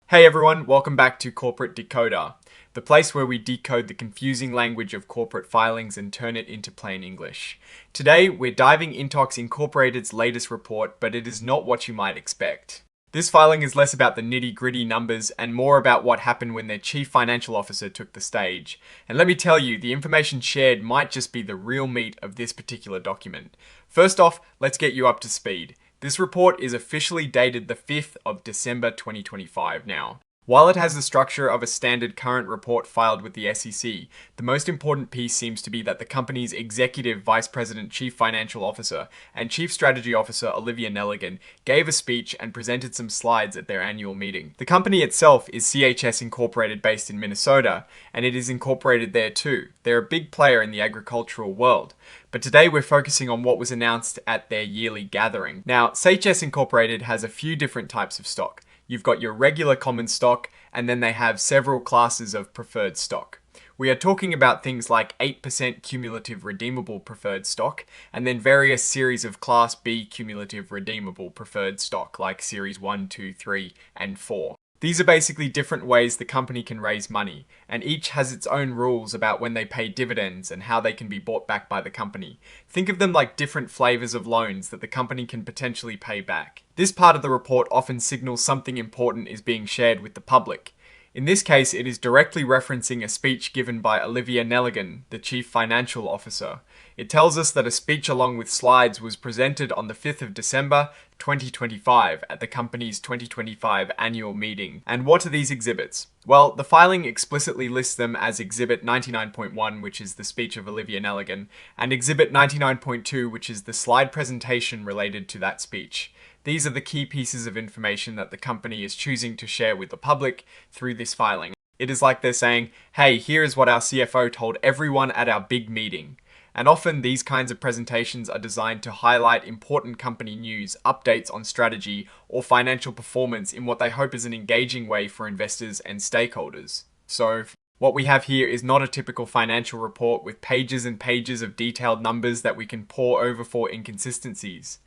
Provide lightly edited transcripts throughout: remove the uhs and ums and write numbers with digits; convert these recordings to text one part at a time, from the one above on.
Hey everyone, welcome back to Corporate Decoder, the place where we decode the confusing language of corporate filings and turn it into plain English. Today, we're diving Intox Incorporated's latest report, but it is not what you might expect. This filing is less about the nitty-gritty numbers and more about what happened when their chief financial officer took the stage. And let me tell you, the information shared might just be the real meat of this particular document. First off, let's get you up to speed. This report is officially dated the 5th of December 2025 now. While it has the structure of a standard current report filed with the SEC, the most important piece seems to be that the company's Executive Vice President Chief Financial Officer and Chief Strategy Officer Olivia Nelligan gave a speech and presented some slides at their annual meeting. The company itself is CHS Incorporated based in Minnesota, and it is incorporated there too. They're a big player in the agricultural world. But today we're focusing on what was announced at their yearly gathering. Now, CHS Incorporated has a few different types of stock. You've got your regular common stock, and then they have several classes of preferred stock. We are talking about things like 8% cumulative redeemable preferred stock, and then various series of Class B cumulative redeemable preferred stock, like Series 1, 2, 3, and 4. These are basically different ways the company can raise money, and each has its own rules about when they pay dividends and how they can be bought back by the company. Think of them like different flavors of loans that the company can potentially pay back. This part of the report often signals something important is being shared with the public. In this case, it is directly referencing a speech given by Olivia Nelligan, the Chief Financial Officer. It tells us that a speech along with slides was presented on the 5th of December 2025 at the company's 2025 annual meeting. And what are these exhibits? Well, the filing explicitly lists them as Exhibit 99.1, which is the speech of Olivia Nelligan, and Exhibit 99.2, which is the slide presentation related to that speech. These are the key pieces of information that the company is choosing to share with the public through this filing. It is like they're saying, hey, here is what our CFO told everyone at our big meeting. And often these kinds of presentations are designed to highlight important company news, updates on strategy, or financial performance in what they hope is an engaging way for investors and stakeholders. So, what we have here is not a typical financial report with pages and pages of detailed numbers that we can pore over for inconsistencies.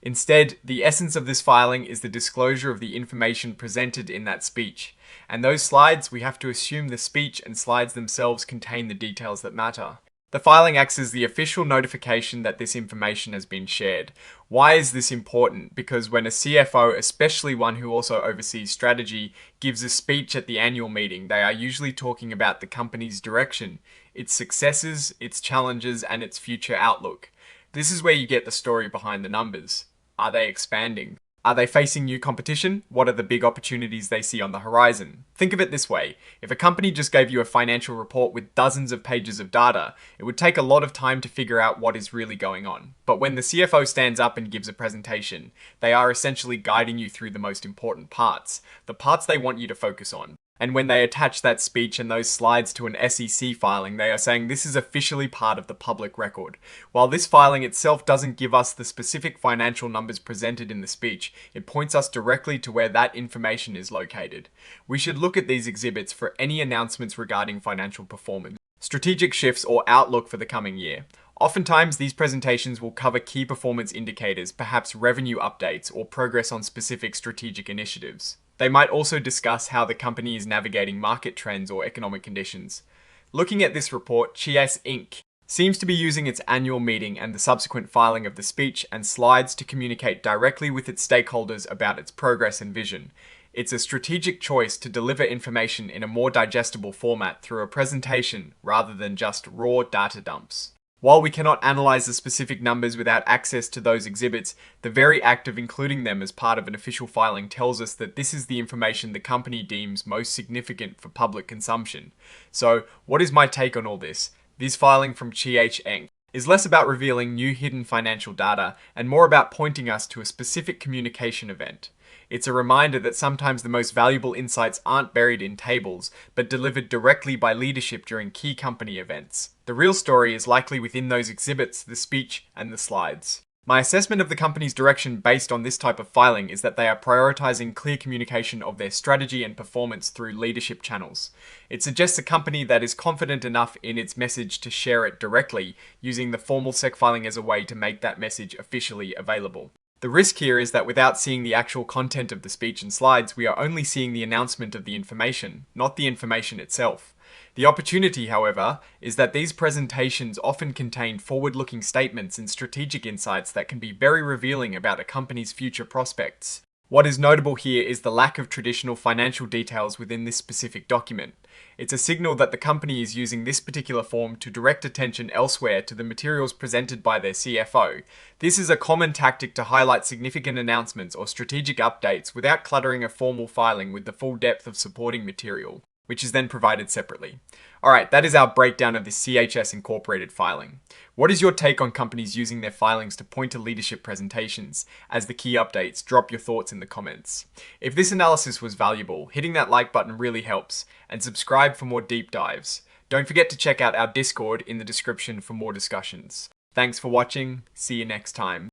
Instead, the essence of this filing is the disclosure of the information presented in that speech. And those slides, we have to assume the speech and slides themselves contain the details that matter. The filing acts as the official notification that this information has been shared. Why is this important? Because when a CFO, especially one who also oversees strategy, gives a speech at the annual meeting, they are usually talking about the company's direction, its successes, its challenges, and its future outlook. This is where you get the story behind the numbers. Are they expanding? Are they facing new competition? What are the big opportunities they see on the horizon? Think of it this way. If a company just gave you a financial report with dozens of pages of data, it would take a lot of time to figure out what is really going on. But when the CFO stands up and gives a presentation, they are essentially guiding you through the most important parts, the parts they want you to focus on. And when they attach that speech and those slides to an SEC filing, they are saying this is officially part of the public record. While this filing itself doesn't give us the specific financial numbers presented in the speech, it points us directly to where that information is located. We should look at these exhibits for any announcements regarding financial performance, strategic shifts, or outlook for the coming year. Oftentimes, these presentations will cover key performance indicators, perhaps revenue updates, or progress on specific strategic initiatives. They might also discuss how the company is navigating market trends or economic conditions. Looking at this report, CHS INC seems to be using its annual meeting and the subsequent filing of the speech and slides to communicate directly with its stakeholders about its progress and vision. It's a strategic choice to deliver information in a more digestible format through a presentation rather than just raw data dumps. While we cannot analyze the specific numbers without access to those exhibits, the very act of including them as part of an official filing tells us that this is the information the company deems most significant for public consumption. So, what is my take on all this? This filing from CHS INC is less about revealing new hidden financial data and more about pointing us to a specific communication event. It's a reminder that sometimes the most valuable insights aren't buried in tables, but delivered directly by leadership during key company events. The real story is likely within those exhibits, the speech, and the slides. My assessment of the company's direction based on this type of filing is that they are prioritizing clear communication of their strategy and performance through leadership channels. It suggests a company that is confident enough in its message to share it directly, using the formal SEC filing as a way to make that message officially available. The risk here is that without seeing the actual content of the speech and slides, we are only seeing the announcement of the information, not the information itself. The opportunity, however, is that these presentations often contain forward-looking statements and strategic insights that can be very revealing about a company's future prospects. What is notable here is the lack of traditional financial details within this specific document. It's a signal that the company is using this particular form to direct attention elsewhere to the materials presented by their CFO. This is a common tactic to highlight significant announcements or strategic updates without cluttering a formal filing with the full depth of supporting material, which is then provided separately. Alright, that is our breakdown of the CHS Incorporated filing. What is your take on companies using their filings to point to leadership presentations as the key updates? Drop your thoughts in the comments. If this analysis was valuable, hitting that like button really helps, and subscribe for more deep dives. Don't forget to check out our Discord in the description for more discussions. Thanks for watching, see you next time.